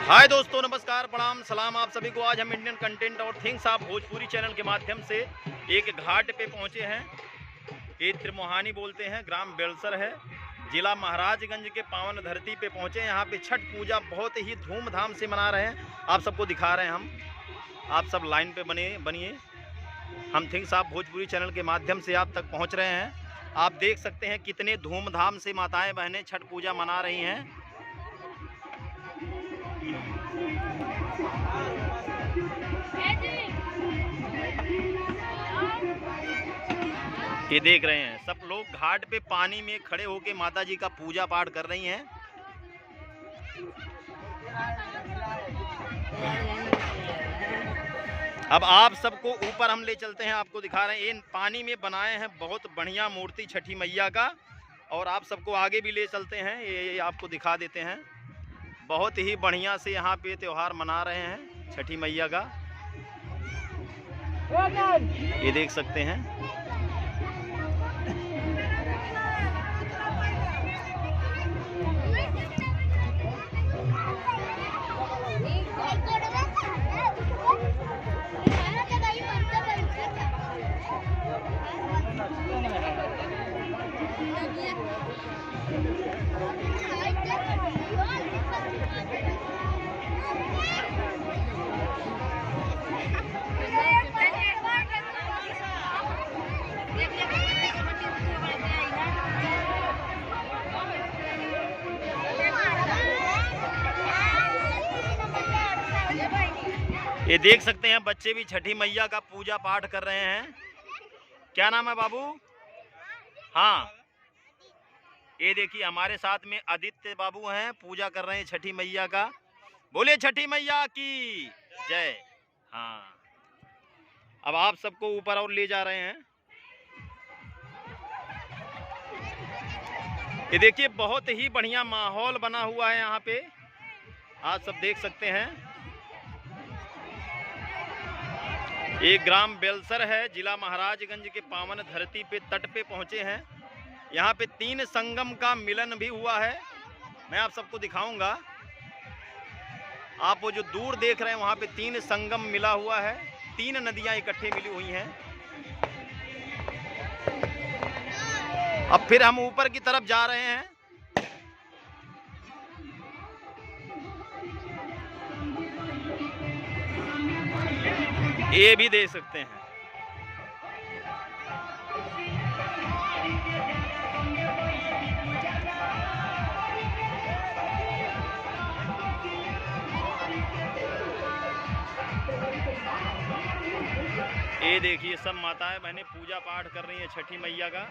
हाय दोस्तों, नमस्कार, प्रणाम, सलाम आप सभी को। आज हम इंडियन कंटेंट और थिंग्स ऑफ भोजपुरी चैनल के माध्यम से एक घाट पे पहुंचे हैं। ये त्रिमोहानी बोलते हैं, ग्राम बेलसर है, जिला महाराजगंज के पावन धरती पे पहुंचे। यहाँ पे छठ पूजा बहुत ही धूमधाम से मना रहे हैं। आप सबको दिखा रहे हैं हम, आप सब लाइन पे बनिए। हम थिंग्स ऑफ भोजपुरी चैनल के माध्यम से आप तक पहुँच रहे हैं। आप देख सकते हैं कितने धूमधाम से माताएँ बहनें छठ पूजा मना रही हैं। ये देख रहे हैं सब लोग घाट पे पानी में खड़े होके माता जी का पूजा पाठ कर रही हैं। अब आप सबको ऊपर हम ले चलते हैं, आपको दिखा रहे हैं। ये पानी में बनाए हैं बहुत बढ़िया मूर्ति छठी मैया का, और आप सबको आगे भी ले चलते हैं। ये आपको दिखा देते हैं। बहुत ही बढ़िया से यहाँ पे त्यौहार मना रहे हैं छठी मैया का, ये देख सकते हैं। ये देख सकते हैं बच्चे भी छठी मैया का पूजा पाठ कर रहे हैं। क्या नाम है बाबू? हाँ, ये देखिए हमारे साथ में आदित्य बाबू हैं, पूजा कर रहे हैं छठी मैया का। बोले छठी मैया की जय। हाँ, अब आप सबको ऊपर और ले जा रहे हैं। ये देखिए बहुत ही बढ़िया माहौल बना हुआ है यहाँ पे, आप सब देख सकते हैं। ये ग्राम बेलसर है, जिला महाराजगंज के पावन धरती पे तट पे पहुंचे हैं। यहाँ पे 3 संगम का मिलन भी हुआ है, मैं आप सबको दिखाऊंगा। आप वो जो दूर देख रहे हैं वहाँ पे 3 संगम मिला हुआ है, 3 नदियाँ इकट्ठे मिली हुई हैं। अब फिर हम ऊपर की तरफ जा रहे हैं। ये भी देख सकते हैं। ये देखिए सब माताएं बहनें पूजा पाठ कर रही हैं छठी मैया का।